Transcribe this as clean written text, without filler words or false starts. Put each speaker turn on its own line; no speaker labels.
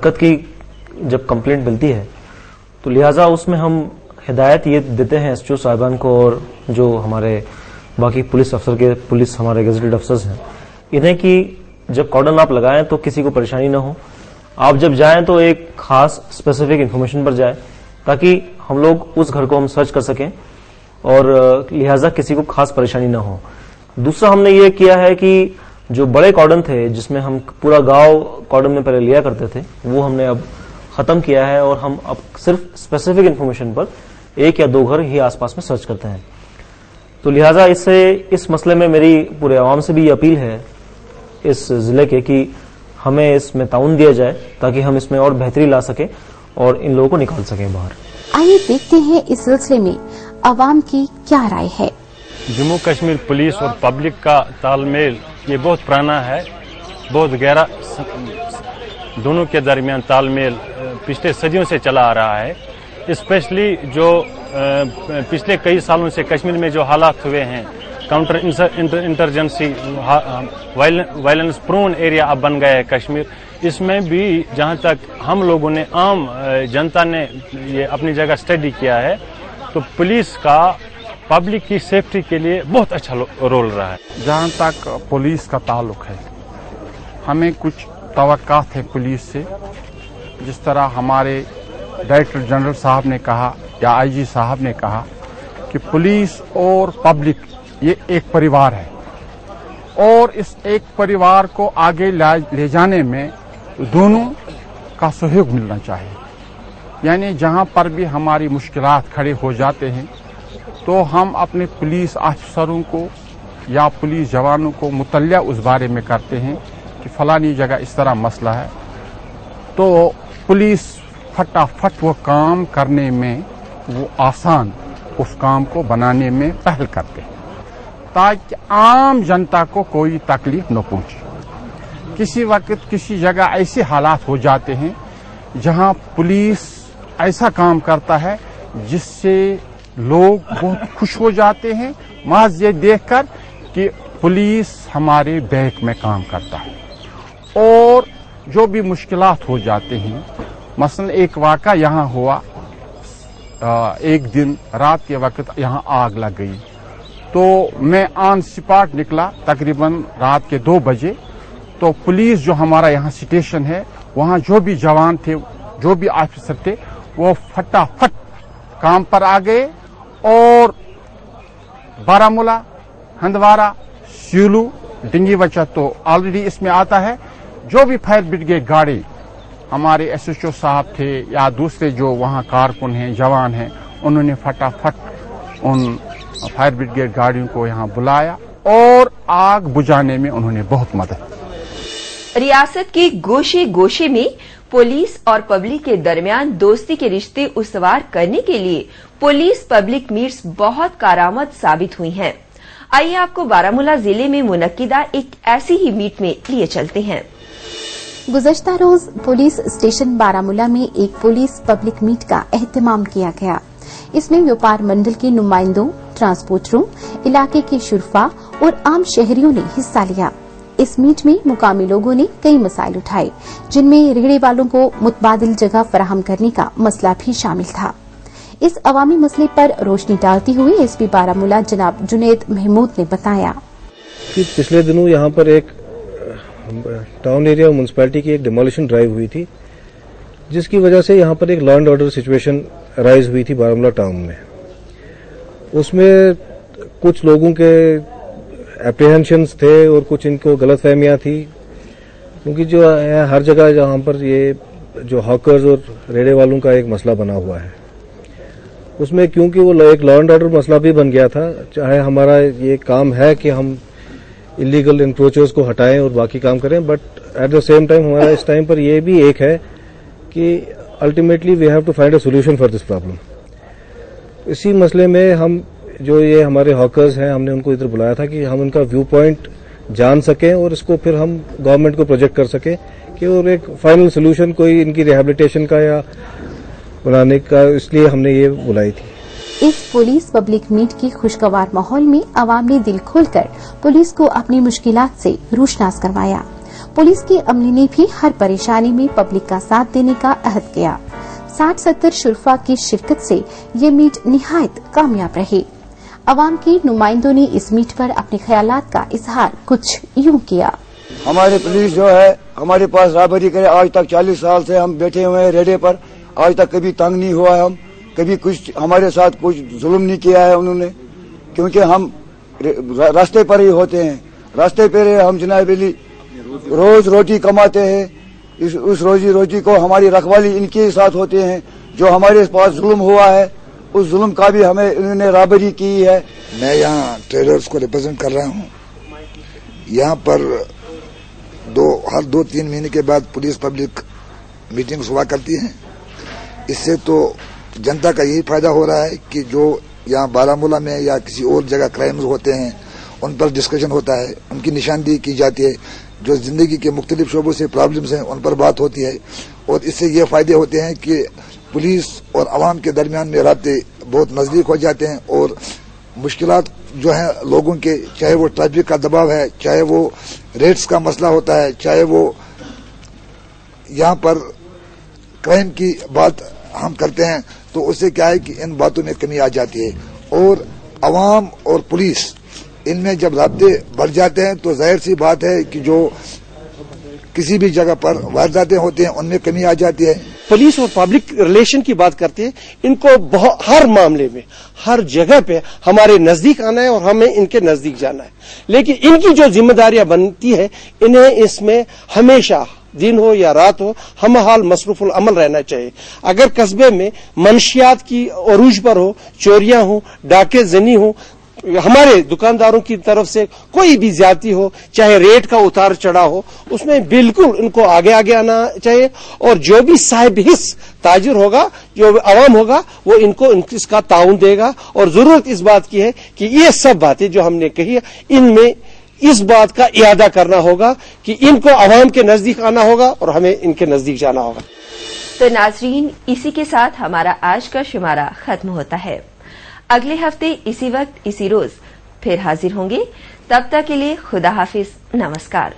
दिक्कत की जब कंप्लेंट मिलती है तो लिहाजा उसमें हम हिदायत ये देते हैं एसएचओ साहिबान को और जो हमारे बाकी पुलिस हमारे गेजेटेड अफसर्स हैं इन्हें कि जब कॉर्डन आप लगाएं तो किसी को परेशानी ना हो। आप जब जाएं तो एक खास स्पेसिफिक इंफॉर्मेशन पर जाएं ताकि हम लोग उस घर को हम सर्च कर सकें और लिहाजा किसी को खास परेशानी ना हो। दूसरा हमने ये किया है कि जो बड़े कॉर्डन थे जिसमें हम पूरा गांव कॉर्डन में पहले लिया करते थे वो हमने अब खत्म किया है और हम अब सिर्फ स्पेसिफिक इंफॉर्मेशन पर एक या दो घर ही आसपास में सर्च करते हैं। तो लिहाजा इस मसले में मेरी पूरे आवाम से भी अपील है इस जिले के कि हमें इसमें ताउन दिया जाए ताकि हम इसमें और बेहतरी ला सकें और इन लोगों को निकाल सकें बाहर।
आइए देखते हैं इस सिलसिले में अवाम की क्या राय है।
जम्मू कश्मीर पुलिस और पब्लिक का तालमेल ये बहुत पुराना है, बहुत गहरा दोनों के दरमियान तालमेल पिछले सदियों से चला आ रहा है। स्पेशली जो पिछले कई सालों से कश्मीर में जो हालात हुए हैं, counter insurgency violence prone area अब बन गया है कश्मीर, इसमें भी जहां तक हम लोगों ने आम जनता ने ये अपनी जगह स्टडी किया है तो पुलिस का पब्लिक की सेफ्टी के लिए बहुत अच्छा रोल रहा है।
जहां तक पुलिस का ताल्लुक है हमें कुछ तवक्कात है पुलिस से। जिस तरह हमारे डायरेक्टर जनरल साहब ने कहा या आईजी साहब ने कहा कि पुलिस और पब्लिक ये एक परिवार है और इस एक परिवार को आगे ले जाने में दोनों का सहयोग मिलना चाहिए। यानी जहां पर भी हमारी मुश्किलात खड़े हो जाते हैं तो हम अपने पुलिस अफसरों को या पुलिस जवानों को मुतल्ला उस बारे में करते हैं कि फलानी जगह इस तरह मसला है, तो पुलिस फटाफट वो काम करने में वो आसान उस काम को बनाने में पहल करते हैं ताकि आम जनता को कोई तकलीफ न पहुंचे। किसी वक्त किसी जगह ऐसे हालात हो जाते हैं जहां पुलिस ऐसा काम करता है जिससे लोग बहुत खुश हो जाते हैं महज ये देखकर कि पुलिस हमारे बैक में काम करता है। और जो भी मुश्किलात हो जाते हैं, मसलन एक वाक़ा यहाँ हुआ, एक दिन रात के वक्त यहाँ आग लग गई तो मैं ऑन स्पॉट निकला तकरीबन रात के 2 बजे। तो पुलिस जो हमारा यहाँ स्टेशन है वहाँ जो भी जवान थे जो भी ऑफिसर थे वो फटाफट काम पर आ गए और बारामूला, हंदवारा, सियोलू, डिंगी वचा तो ऑलरेडी इसमें आता है। जो भी फायर ब्रिगेड गाड़ी हमारे एसएचओ साहब थे या दूसरे जो वहाँ कारकुन हैं जवान हैं उन्होंने फटाफट उन फायर ब्रिगेड गाड़ियों को यहाँ बुलाया और आग बुझाने में उन्होंने बहुत मदद।
रियासत के गोशे गोशे में पुलिस और पब्लिक के दरमियान दोस्ती के रिश्ते उसवार करने के लिए पुलिस पब्लिक मीट्स बहुत कारआमद साबित हुई हैं। आइए आपको बारामूला जिले में मुनक्किदा एक ऐसी ही मीट में लिए चलते हैं।
गुज़श्ता रोज पुलिस स्टेशन बारामूला में एक पुलिस पब्लिक मीट का एहतमाम किया गया। इसमें व्यापार मंडल के नुमाइंदों, ट्रांसपोर्टरों, इलाके के शुरफा और आम शहरियों ने हिस्सा लिया। इस मीट में मुकामी लोगों ने कई मसाइल उठाए जिनमें रेहड़े वालों को मुतबादिल जगह फराहम करने का मसला भी शामिल था। इस अवामी मसले पर रोशनी डालती हुई एसपी बारामूला जनाब जुनैद महमूद ने बताया
कि पिछले दिनों यहाँ पर एक टाउन एरिया म्यूनिसिपैलिटी की एक डिमोलिशन ड्राइव हुई थी जिसकी वजह से यहाँ पर एक law and order situation rise हुई थी बारामूला टाउन में। उसमें कुछ लोगों के एप्रीहेंशंस थे और कुछ इनको गलतफहमियां थी क्योंकि जो है हर जगह जहाँ पर ये जो हॉकर्स और रेड़े वालों का एक मसला बना हुआ है उसमें क्योंकि वो एक लॉ एंड ऑर्डर मसला भी बन गया था। चाहे हमारा ये काम है कि हम इलीगल इंक्रोचर्स को हटाएं और बाकी काम करें, but at the same time हमारा इस टाइम पर ये भी एक है कि ultimately we have to find a solution for this problem. इसी मसले में हम जो ये हमारे हॉकर्स हैं हमने उनको इधर बुलाया था कि हम उनका व्यू पॉइंट जान सकें और इसको फिर हम गवर्नमेंट को प्रोजेक्ट कर सकें कि और एक फाइनल सोल्यूशन कोई इनकी रिहैबिलिटेशन का या बनाने का, इसलिए हमने ये बुलाई थी।
इस पुलिस पब्लिक मीट की खुशगवार माहौल में अवाम ने दिल खोलकर पुलिस को अपनी मुश्किलात से रोशनास करवाया। पुलिस की अमले ने भी हर परेशानी में पब्लिक का साथ देने का अहद किया। 60-70 शुरफा की शिरकत से ये मीट निहायत कामयाब रही। अवाम के नुमाइंदों ने इस मीट पर अपने ख्यालात का इजहार कुछ यूं किया।
हमारी पुलिस जो है हमारे पास राबरी करे, आज तक 40 साल से हम बैठे हुए हैं रेडे पर, आज तक कभी तंग नहीं हुआ है, हम कभी कुछ हमारे साथ कुछ जुल्म नहीं किया है उन्होंने, क्योंकि हम रास्ते पर ही होते हैं, रास्ते पर हम जनाब अली रोज रोटी कमाते हैं। उस रोजी रोटी को हमारी रखवाली इनके साथ होते हैं। जो हमारे पास जुल्म हुआ है उस जुल्म का भी हमें इन्होंने राबरी की है।
मैं यहाँ ट्रेडर्स को रिप्रेजेंट कर रहा हूँ। यहाँ पर हर 2-3 महीने के बाद पुलिस पब्लिक मीटिंग हुआ करती है। इससे तो जनता का यही फायदा हो रहा है कि जो यहाँ बारामूला में या किसी और जगह क्राइम्स होते हैं उन पर डिस्कशन होता है, उनकी निशानदेही की जाती है, जो जिंदगी के मुख्तलिफ शोबों से प्रॉब्लम्स हैं उन पर बात होती है, और इससे ये फायदे होते हैं कि पुलिस और आवाम के दरमियान में राब्ते बहुत नजदीक हो जाते हैं, और मुश्किलात जो हैं लोगों के, चाहे वो ट्रैफिक का दबाव है, चाहे वो रेट्स का मसला होता है, चाहे वो यहाँ पर क्राइम की बात हम करते हैं, तो उससे क्या है कि इन बातों में कमी आ जाती है। और आवाम और पुलिस इनमें जब राब्ते बढ़ जाते हैं तो जाहिर सी बात है कि जो किसी भी जगह पर वारदातें होती हैं उनमें कमी आ जाती है।
पुलिस और पब्लिक रिलेशन की बात करते हैं, इनको हर मामले में हर जगह पे हमारे नजदीक आना है और हमें इनके नजदीक जाना है, लेकिन इनकी जो जिम्मेदारियां बनती है इन्हें इसमें हमेशा दिन हो या रात हो हम हाल मसरूफुल अमल रहना चाहिए। अगर कस्बे में मंशियात की अरूज पर हो, चोरियां हो, डाके जनी हो, हमारे दुकानदारों की तरफ से कोई भी ज्यादती हो, चाहे रेट का उतार चढ़ा हो, उसमें बिल्कुल इनको आगे आना चाहिए। और जो भी साहिब हिस्स ताजिर होगा, जो आवाम होगा, वो इनको इसका ताउन देगा। और जरूरत इस बात की है कि ये सब बातें जो हमने कही है इनमें इस बात का इयादा करना होगा कि इनको आवाम के नजदीक आना होगा और हमें इनके नजदीक जाना होगा।
तो नाजरीन, इसी के साथ हमारा आज का शुमारा खत्म होता है। अगले हफ्ते इसी वक्त इसी रोज फिर हाजिर होंगे। तब तक के लिए खुदा हाफिज, नमस्कार।